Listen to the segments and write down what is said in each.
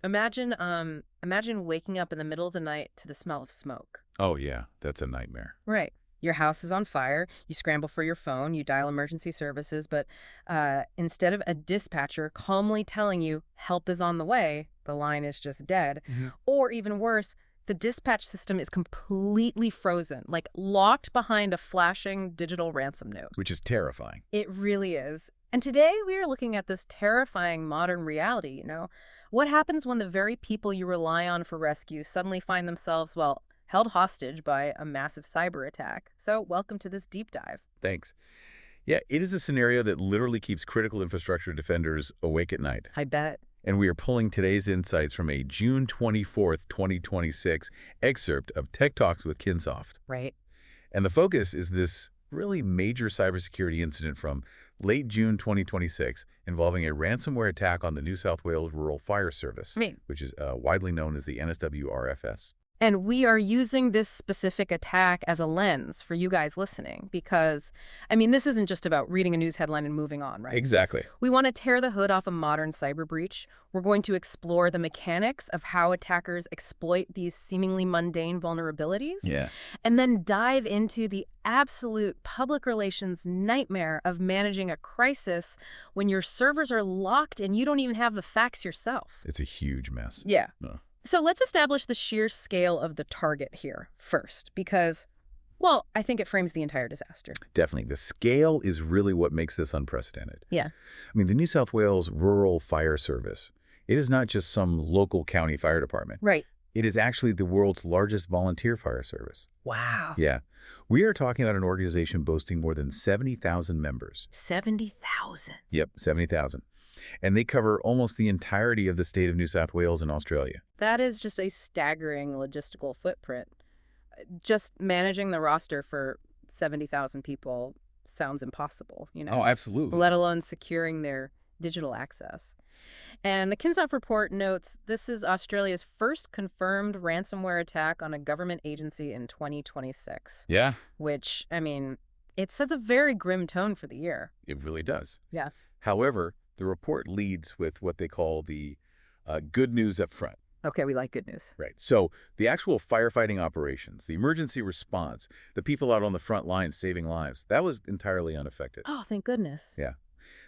Imagine waking up in the middle of the night to the smell of smoke. Oh, yeah, that's a nightmare. Right. Your house is on fire. You scramble for your phone. You dial emergency services. But instead of a dispatcher calmly telling you help is on the way, the line is just dead. Or even worse, the dispatch system is completely frozen, like locked behind a flashing digital ransom note. Which is terrifying. It really is. And today we are looking at this terrifying modern reality, What happens when the very people you rely on for rescue suddenly find themselves, well, held hostage by a massive cyber attack? So welcome to this deep dive. Thanks. Yeah, it is a scenario that literally keeps critical infrastructure defenders awake at night. I bet. And we are pulling today's insights from a June 24th, 2026 excerpt of Tech Talks with Kinsoft. Right. And the focus is this really major cybersecurity incident from late June 2026 involving a ransomware attack on the New South Wales Rural Fire Service, which is widely known as the NSW RFS. And we are using this specific attack as a lens for you guys listening because, this isn't just about reading a news headline and moving on, right? Exactly. We want to tear the hood off a modern cyber breach. We're going to explore the mechanics of how attackers exploit these seemingly mundane vulnerabilities. Yeah. And then dive into the absolute public relations nightmare of managing a crisis when your servers are locked and you don't even have the facts yourself. It's a huge mess. Yeah. No. So let's establish the sheer scale of the target here first, because, well, I think it frames the entire disaster. Definitely. The scale is really what makes this unprecedented. Yeah. The New South Wales Rural Fire Service, it is not just some local county fire department. Right. It is actually the world's largest volunteer fire service. Wow. Yeah. We are talking about an organization boasting more than 70,000 members. 70,000. Yep, 70,000. And they cover almost the entirety of the state of New South Wales and Australia. That is just a staggering logistical footprint. Just managing the roster for 70,000 people sounds impossible, Oh, absolutely. let alone securing their digital access. And the Kinsoft report notes this is Australia's first confirmed ransomware attack on a government agency in 2026. Yeah. Which, it sets a very grim tone for the year. It really does. Yeah. However, the report leads with what they call the good news up front. Okay, we like good news. Right. So the actual firefighting operations, the emergency response, the people out on the front lines saving lives, that was entirely unaffected. Oh, thank goodness. Yeah.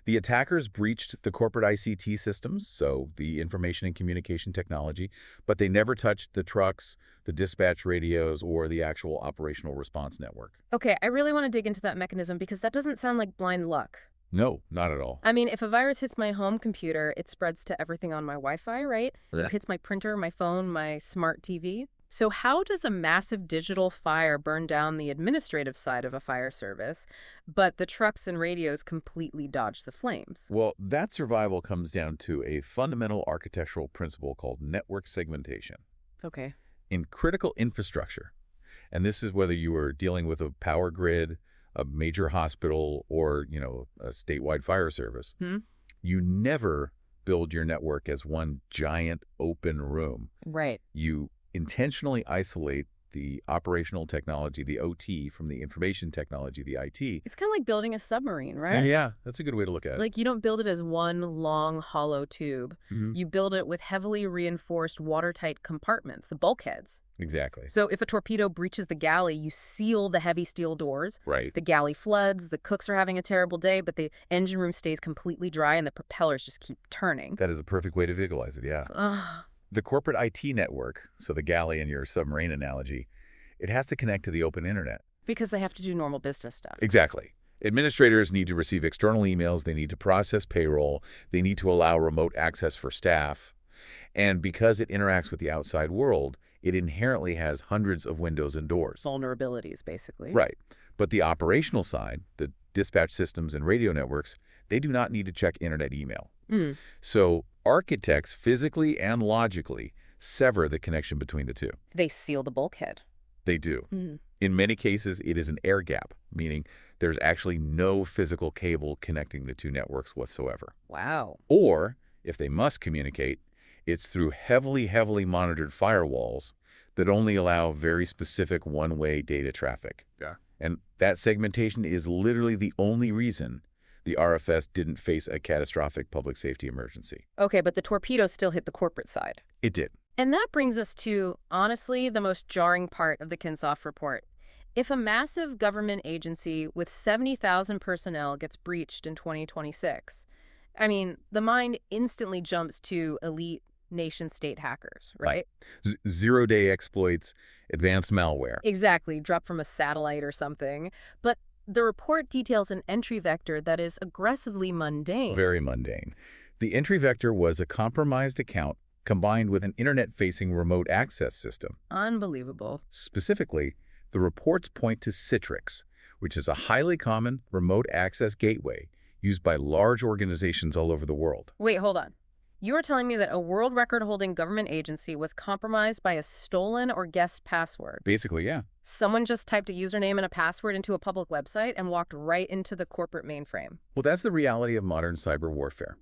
The attackers breached the corporate ICT systems, so the information and communication technology, but they never touched the trucks, the dispatch radios, or the actual operational response network. Okay, I really want to dig into that mechanism because that doesn't sound like blind luck. No, not at all. If a virus hits my home computer, it spreads to everything on my Wi-Fi, right? Yeah. It hits my printer, my phone, my smart TV. So how does a massive digital fire burn down the administrative side of a fire service, but the trucks and radios completely dodge the flames? Well, that survival comes down to a fundamental architectural principle called network segmentation. Okay. In critical infrastructure, and this is whether you are dealing with a power grid, a major hospital, or, a statewide fire service, you never build your network as one giant open room. Right. You intentionally isolate the operational technology, the OT, from the information technology, the IT. It's kind of like building a submarine, right? Yeah, that's a good way to look at it. Like you don't build it as one long, hollow tube. You build it with heavily reinforced watertight compartments, the bulkheads. Exactly. So if a torpedo breaches the galley, you seal the heavy steel doors. Right. The galley floods, the cooks are having a terrible day, but the engine room stays completely dry and the propellers just keep turning. That is a perfect way to visualize it, yeah. The corporate IT network, so the galley in your submarine analogy, it has to connect to the open internet. Because they have to do normal business stuff. Exactly. Administrators need to receive external emails. They need to process payroll. They need to allow remote access for staff. And because it interacts with the outside world, it inherently has hundreds of windows and doors. Vulnerabilities, basically. Right. But the operational side, the dispatch systems and radio networks, they do not need to check internet email. So architects physically and logically sever the connection between the two. They seal the bulkhead. They do. In many cases, it is an air gap, meaning there's actually no physical cable connecting the two networks whatsoever. Wow. Or, if they must communicate, it's through heavily monitored firewalls that only allow very specific one-way data traffic. Yeah. And that segmentation is literally the only reason the RFS didn't face a catastrophic public safety emergency. Okay, but the torpedoes still hit the corporate side. It did. And that brings us to, honestly, the most jarring part of the Kinsoft report. If a massive government agency with 70,000 personnel gets breached in 2026, I mean, the mind instantly jumps to elite nation-state hackers, right? Zero-day exploits, advanced malware. Exactly, dropped from a satellite or something. But the report details an entry vector that is aggressively mundane. Very mundane. The entry vector was a compromised account combined with an internet-facing remote access system. Unbelievable. Specifically, the reports point to Citrix, which is a highly common remote access gateway used by large organizations all over the world. Wait, hold on. You are telling me that a world record-holding government agency was compromised by a stolen or guessed password? Basically, yeah. Someone just typed a username and a password into a public website and walked right into the corporate mainframe. Well, that's the reality of modern cyber warfare.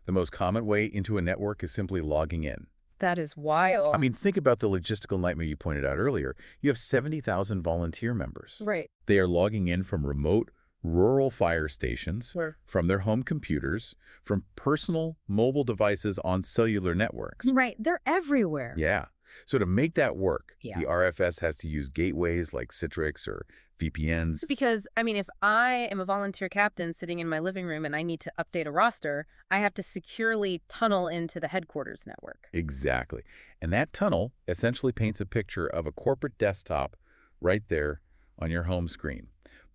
The most common way into a network is simply logging in. That is wild. I mean, think about the logistical nightmare you pointed out earlier. You have 70,000 volunteer members. Right. They are logging in from remote rural fire stations, Sure. from their home computers, from personal mobile devices on cellular networks. Right. They're everywhere. Yeah. So to make that work, Yeah. the RFS has to use gateways like Citrix or VPNs. Because, I mean, if I am a volunteer captain sitting in my living room and I need to update a roster, I have to securely tunnel into the headquarters network. Exactly. And that tunnel essentially paints a picture of a corporate desktop right there on your home screen.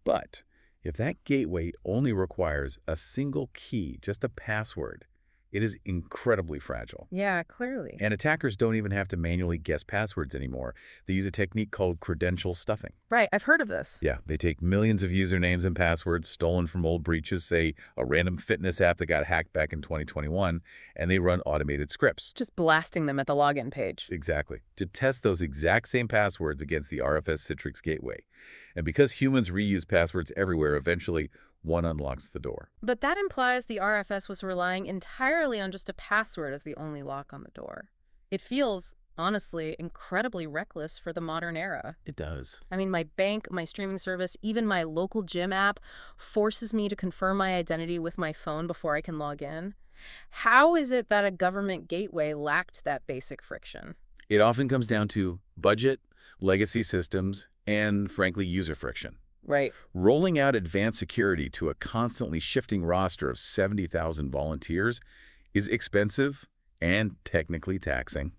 But if that gateway only requires a single key, just a password, it is incredibly fragile. Yeah, clearly. And attackers don't even have to manually guess passwords anymore. They use a technique called credential stuffing. Right, I've heard of this. Yeah, they take millions of usernames and passwords stolen from old breaches, say a random fitness app that got hacked back in 2021, and they run automated scripts. Just blasting them at the login page. Exactly. To test those exact same passwords against the RFS Citrix gateway. And because humans reuse passwords everywhere, eventually one unlocks the door. But that implies the RFS was relying entirely on just a password as the only lock on the door. It feels, honestly, incredibly reckless for the modern era. It does. I mean, my bank, my streaming service, even my local gym app forces me to confirm my identity with my phone before I can log in. How is it that a government gateway lacked that basic friction? It often comes down to budget, legacy systems, and, frankly, user friction. Right. Rolling out advanced security to a constantly shifting roster of 70,000 volunteers is expensive and technically taxing.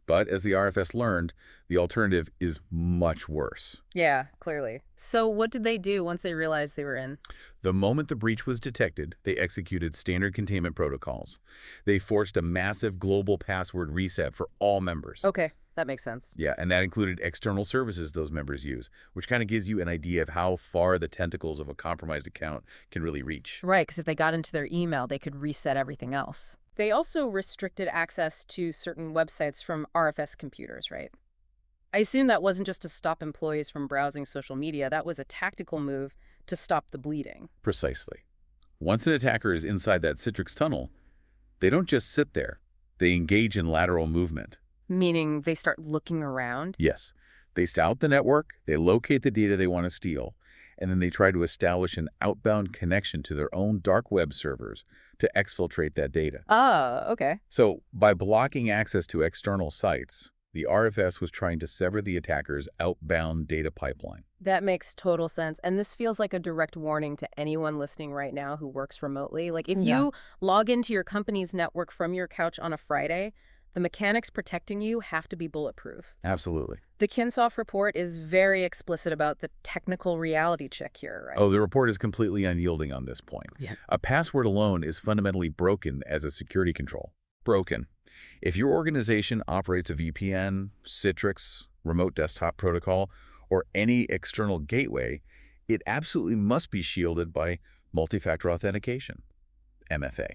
But as the RFS learned, the alternative is much worse. Yeah, clearly. So what did they do once they realized they were in? The moment the breach was detected, they executed standard containment protocols. They forced a massive global password reset for all members. Okay, that makes sense. Yeah, and that included external services those members use, which kind of gives you an idea of how far the tentacles of a compromised account can really reach. Right, because if they got into their email, they could reset everything else. They also restricted access to certain websites from RFS computers, right? I assume that wasn't just to stop employees from browsing social media. That was a tactical move to stop the bleeding. Precisely. Once an attacker is inside that Citrix tunnel, they don't just sit there. They engage in lateral movement. Meaning they start looking around? Yes. They scout the network, they locate the data they want to steal, and then they try to establish an outbound connection to their own dark web servers to exfiltrate that data. Oh, okay. So by blocking access to external sites, the RFS was trying to sever the attacker's outbound data pipeline. That makes total sense. And this feels like a direct warning to anyone listening right now who works remotely. Like if you log into your company's network from your couch on a Friday, the mechanics protecting you have to be bulletproof. Absolutely. The Kinsoft report is very explicit about the technical reality check here, right? Oh, the report is completely unyielding on this point. Yeah. A password alone is fundamentally broken as a security control. Broken. If your organization operates a VPN, Citrix, remote desktop protocol, or any external gateway, it absolutely must be shielded by multi-factor authentication, MFA,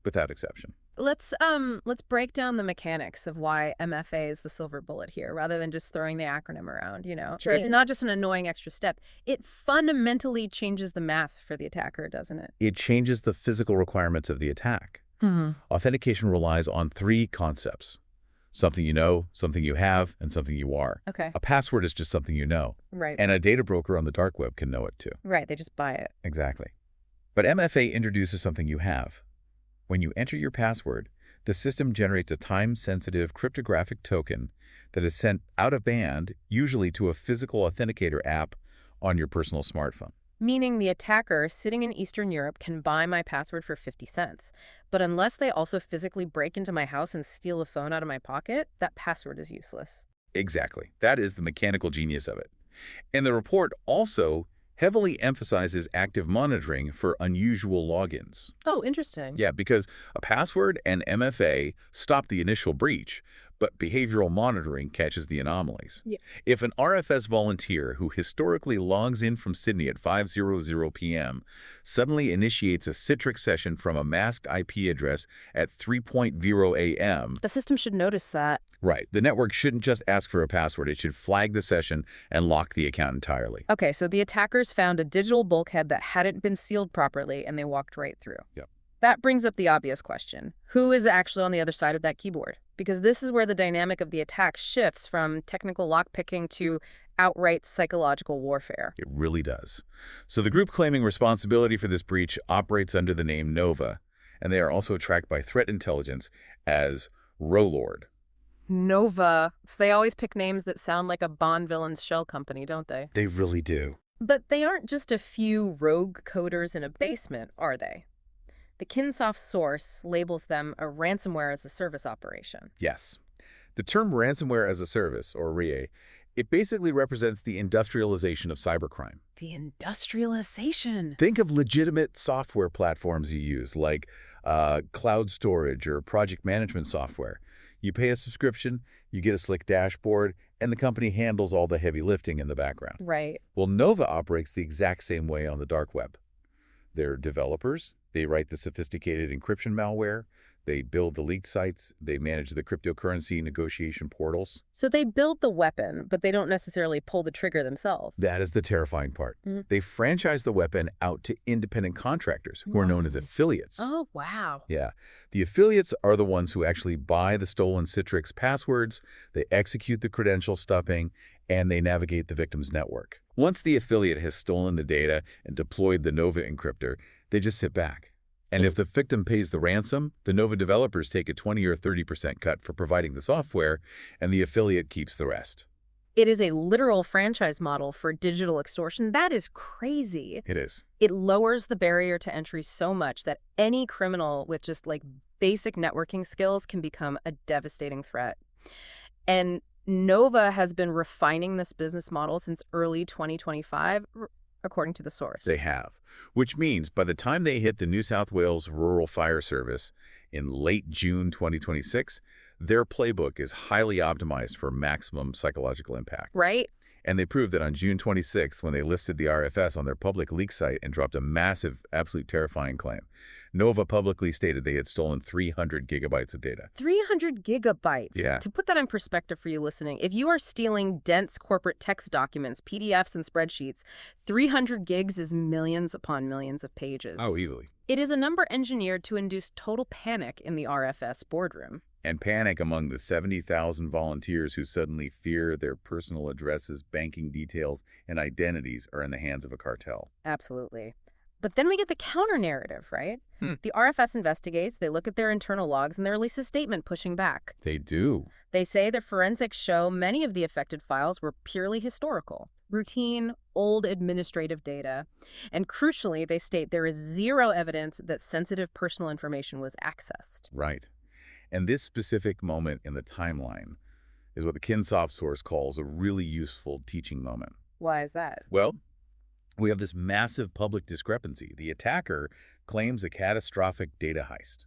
without exception. Let's break down the mechanics of why MFA is the silver bullet here, rather than just throwing the acronym around, you know. Sure. It's not just an annoying extra step. It fundamentally changes the math for the attacker, doesn't it? It changes the physical requirements of the attack. Authentication relies on three concepts: something you know, something you have, and something you are. Okay. A password is just something you know. Right. And a data broker on the dark web can know it too. Right, they just buy it. Exactly. But MFA introduces something you have. When you enter your password, The system generates a time-sensitive cryptographic token that is sent out of band, usually to a physical authenticator app on your personal smartphone. Meaning the attacker sitting in Eastern Europe can buy my password for 50 cents. But unless they also physically break into my house and steal the phone out of my pocket, that password is useless. Exactly. That is the mechanical genius of it. And the report also heavily emphasizes active monitoring for unusual logins. Oh, interesting. Yeah, because a password and MFA stop the initial breach, but behavioral monitoring catches the anomalies. Yeah. If an RFS volunteer who historically logs in from Sydney at 5:00 p.m. suddenly initiates a Citrix session from a masked IP address at 3:00 a.m., The system should notice that. right, the network shouldn't just ask for a password. It should flag the session and lock the account entirely. Okay, so the attackers found a digital bulkhead that hadn't been sealed properly, and they walked right through. Yep. That brings up the obvious question. Who is actually on the other side of that keyboard? Because this is where the dynamic of the attack shifts from technical lockpicking to outright psychological warfare. It really does. So the group claiming responsibility for this breach operates under the name Nova, and they are also tracked by threat intelligence as Rolord. Nova. They always pick names that sound like a Bond villain's shell company, don't they? They really do. But they aren't just a few rogue coders in a basement, are they? The Kinsoft source labels them a ransomware as a service operation. Yes. The term ransomware as a service, or RIA, it basically represents the industrialization of cybercrime. The industrialization. Think of legitimate software platforms you use, like cloud storage or project management software. You pay a subscription, you get a slick dashboard, and the company handles all the heavy lifting in the background. Right. Well, Nova operates the exact same way on the dark web. They're developers. They write the sophisticated encryption malware. They build the leaked sites. They manage the cryptocurrency negotiation portals. So they build the weapon, but they don't necessarily pull the trigger themselves. That is the terrifying part. They franchise the weapon out to independent contractors who are known as affiliates. Oh, wow. Yeah. The affiliates are the ones who actually buy the stolen Citrix passwords, they execute the credential stuffing, and they navigate the victim's network. Once the affiliate has stolen the data and deployed the Nova encryptor, they just sit back. And if the victim pays the ransom, the Nova developers take a 20 or 30% cut for providing the software, and the affiliate keeps the rest. It is a literal franchise model for digital extortion. That is crazy. It is. It lowers the barrier to entry so much that any criminal with just like basic networking skills can become a devastating threat. And Nova has been refining this business model since early 2025, according to the source. They have, which means by the time they hit the New South Wales Rural Fire Service in late June 2026, their playbook is highly optimized for maximum psychological impact. Right? And they proved that on June 26th, when they listed the RFS on their public leak site and dropped a massive, absolute terrifying claim, Nova publicly stated they had stolen 300 gigabytes of data. 300 gigabytes. Yeah. To put that in perspective for you listening, if you are stealing dense corporate text documents, PDFs, and spreadsheets, 300 gigs is millions upon millions of pages. Oh, easily. It is a number engineered to induce total panic in the RFS boardroom. And panic among the 70,000 volunteers who suddenly fear their personal addresses, banking details, and identities are in the hands of a cartel. Absolutely. But then we get the counter-narrative, right? The RFS investigates, they look at their internal logs, and they release a statement pushing back. They do. They say that forensics show many of the affected files were purely historical, routine, old administrative data. And crucially, they state there is zero evidence that sensitive personal information was accessed. Right. And this specific moment in the timeline is what the Kinsoft source calls a really useful teaching moment. Why is that? Well, we have this massive public discrepancy. The attacker claims a catastrophic data heist,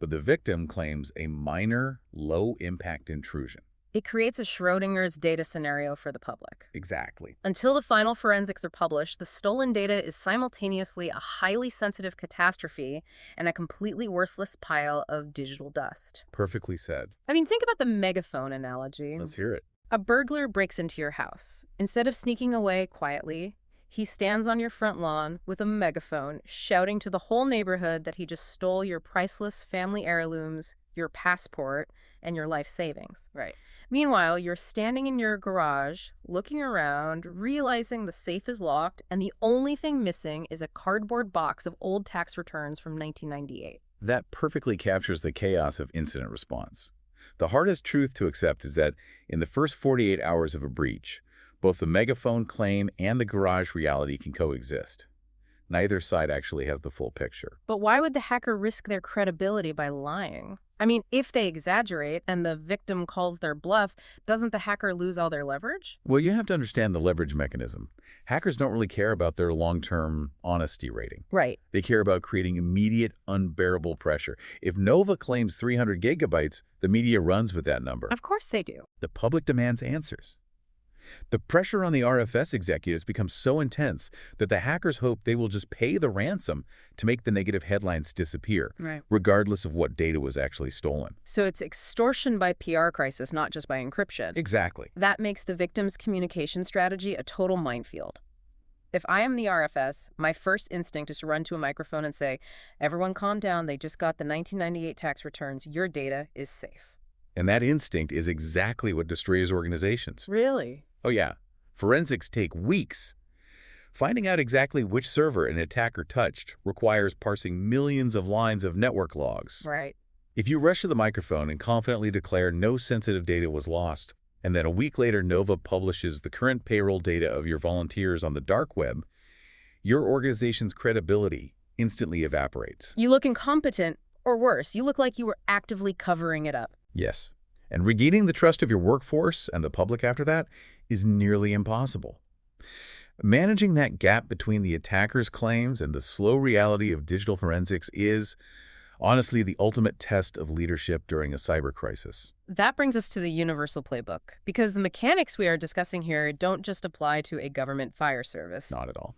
but the victim claims a minor, low-impact intrusion. It creates a Schrodinger's data scenario for the public. Exactly. Until the final forensics are published, the stolen data is simultaneously a highly sensitive catastrophe and a completely worthless pile of digital dust. Perfectly said. I mean, think about the megaphone analogy. Let's hear it. A burglar breaks into your house. Instead of sneaking away quietly, he stands on your front lawn with a megaphone, shouting to the whole neighborhood that he just stole your priceless family heirlooms, your passport, and your life savings. Right. Meanwhile, you're standing in your garage, looking around, realizing the safe is locked, and the only thing missing is a cardboard box of old tax returns from 1998. That perfectly captures the chaos of incident response. The hardest truth to accept is that in the first 48 hours of a breach, both the megaphone claim and the garage reality can coexist. Neither side actually has the full picture. But why would the hacker risk their credibility by lying? I mean, if they exaggerate and the victim calls their bluff, doesn't the hacker lose all their leverage? Well, you have to understand the leverage mechanism. Hackers don't really care about their long-term honesty rating. Right. They care about creating immediate, unbearable pressure. If Nova claims 300 gigabytes, the media runs with that number. Of course they do. The public demands answers. The pressure on the RFS executives becomes so intense that the hackers hope they will just pay the ransom to make the negative headlines disappear, Right. regardless of what data was actually stolen. So it's extortion by PR crisis, not just by encryption. Exactly. That makes the victim's communication strategy a total minefield. If I am the RFS, my first instinct is to run to a microphone and say, everyone calm down, they just got the 1998 tax returns, your data is safe. And that instinct is exactly what destroys organizations. Really? Oh yeah, forensics take weeks. Finding out exactly which server an attacker touched requires parsing millions of lines of network logs. Right. If you rush to the microphone and confidently declare no sensitive data was lost, and then a week later Nova publishes the current payroll data of your volunteers on the dark web, your organization's credibility instantly evaporates. You look incompetent, or worse, you look like you were actively covering it up. Yes. And regaining the trust of your workforce and the public after that is nearly impossible. Managing that gap between the attacker's claims and the slow reality of digital forensics is, honestly, the ultimate test of leadership during a cyber crisis. That brings us to the universal playbook, because the mechanics we are discussing here don't just apply to a government fire service. Not at all.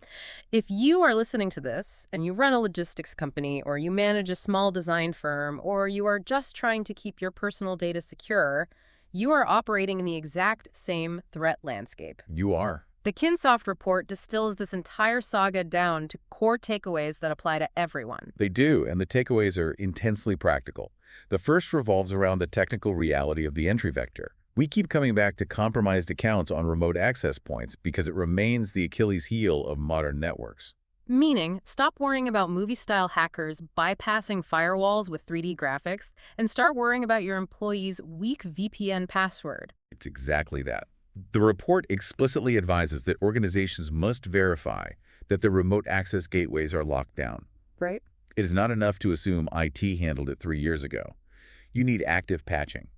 If you are listening to this and you run a logistics company, or you manage a small design firm, or you are just trying to keep your personal data secure, you are operating in the exact same threat landscape. You are. The Kinsoft report distills this entire saga down to core takeaways that apply to everyone. They do, and the takeaways are intensely practical. The first revolves around the technical reality of the entry vector. We keep coming back to compromised accounts on remote access points because it remains the Achilles heel of modern networks. Meaning, stop worrying about movie-style hackers bypassing firewalls with 3D graphics and start worrying about your employees' weak VPN password. It's exactly that. The report explicitly advises that organizations must verify that their remote access gateways are locked down. Right. It is not enough to assume IT handled it 3 years ago. You need active patching,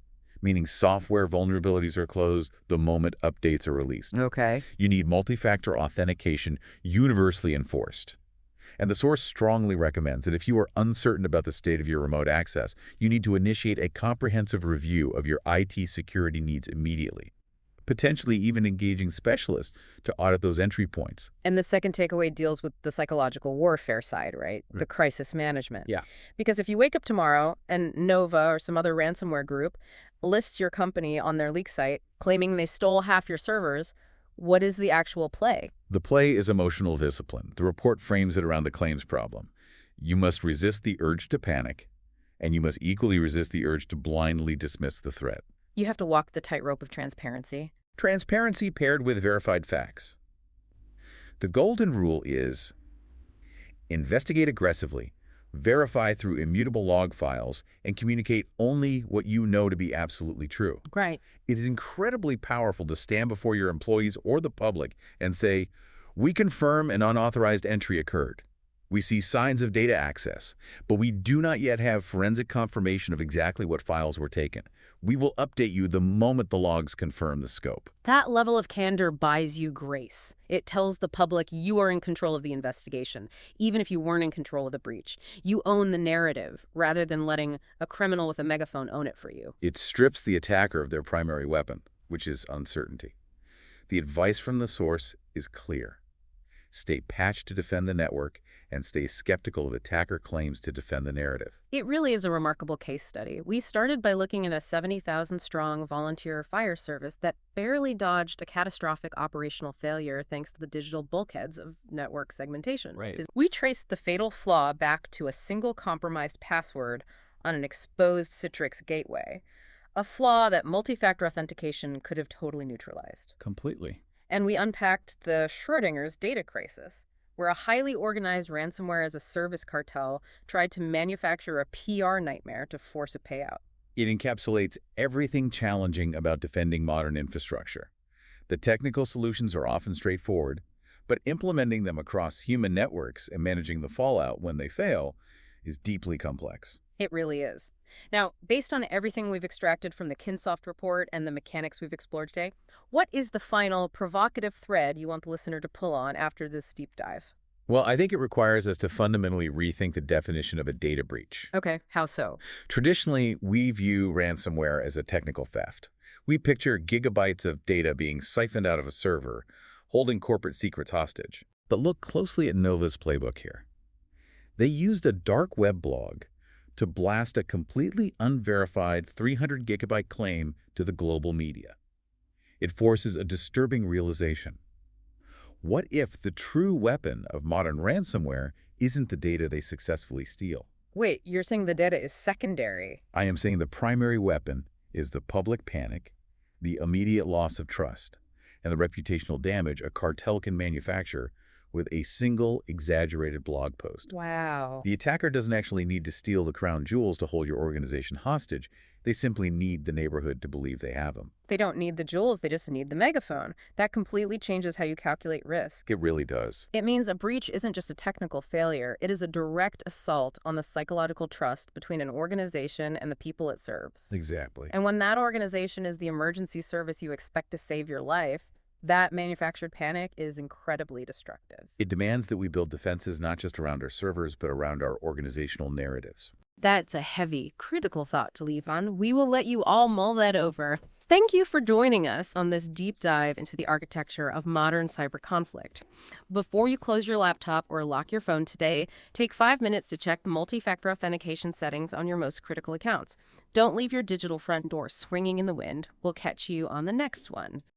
meaning software vulnerabilities are closed the moment updates are released. Okay. You need multi-factor authentication universally enforced. And the source strongly recommends that if you are uncertain about the state of your remote access, you need to initiate a comprehensive review of your IT security needs immediately, potentially even engaging specialists to audit those entry points. And the second takeaway deals with the psychological warfare side, right? The crisis management. Yeah. Because if you wake up tomorrow and Nova or some other ransomware group lists your company on their leak site, claiming they stole half your servers, what is the actual play? The play is emotional discipline. The report frames it around the claims problem. You must resist the urge to panic, and you must equally resist the urge to blindly dismiss the threat. You have to walk the tightrope of transparency. Transparency paired with verified facts. The golden rule is investigate aggressively, verify through immutable log files, and communicate only what you know to be absolutely true. Right. It is incredibly powerful to stand before your employees or the public and say, we confirm an unauthorized entry occurred. We see signs of data access, but we do not yet have forensic confirmation of exactly what files were taken. We will update you the moment the logs confirm the scope. That level of candor buys you grace. It tells the public you are in control of the investigation, even if you weren't in control of the breach. You own the narrative, rather than letting a criminal with a megaphone own it for you. It strips the attacker of their primary weapon, which is uncertainty. The advice from the source is clear. Stay patched to defend the network, and stay skeptical of attacker claims to defend the narrative. It really is a remarkable case study. We started by looking at a 70,000-strong volunteer fire service that barely dodged a catastrophic operational failure thanks to the digital bulkheads of network segmentation. Right. We traced the fatal flaw back to a single compromised password on an exposed Citrix gateway, a flaw that multi-factor authentication could have totally neutralized. Completely. And we unpacked the Schrodinger's data crisis, where a highly organized ransomware as a service cartel tried to manufacture a PR nightmare to force a payout. It encapsulates everything challenging about defending modern infrastructure. The technical solutions are often straightforward, but implementing them across human networks and managing the fallout when they fail is deeply complex. It really is. Now, based on everything we've extracted from the Kinsoft report and the mechanics we've explored today, what is the final provocative thread you want the listener to pull on after this deep dive? Well, I think it requires us to fundamentally rethink the definition of a data breach. Okay, how so? Traditionally, we view ransomware as a technical theft. We picture gigabytes of data being siphoned out of a server, holding corporate secrets hostage. But look closely at Nova's playbook here. They used a dark web blog to blast a completely unverified 300 gigabyte claim to the global media. It forces a disturbing realization. What if the true weapon of modern ransomware isn't the data they successfully steal? Wait, you're saying the data is secondary? I am saying the primary weapon is the public panic, the immediate loss of trust, and the reputational damage a cartel can manufacture with a single exaggerated blog post. Wow. The attacker doesn't actually need to steal the crown jewels to hold your organization hostage. They simply need the neighborhood to believe they have them. They don't need the jewels, they just need the megaphone. That completely changes how you calculate risk. It really does. It means a breach isn't just a technical failure, it is a direct assault on the psychological trust between an organization and the people it serves. Exactly. And when that organization is the emergency service you expect to save your life, that manufactured panic is incredibly destructive. It demands that we build defenses not just around our servers, but around our organizational narratives. That's a heavy, critical thought to leave on. We will let you all mull that over. Thank you for joining us on this deep dive into the architecture of modern cyber conflict. Before you close your laptop or lock your phone today, take 5 minutes to check the multi-factor authentication settings on your most critical accounts. Don't leave your digital front door swinging in the wind. We'll catch you on the next one.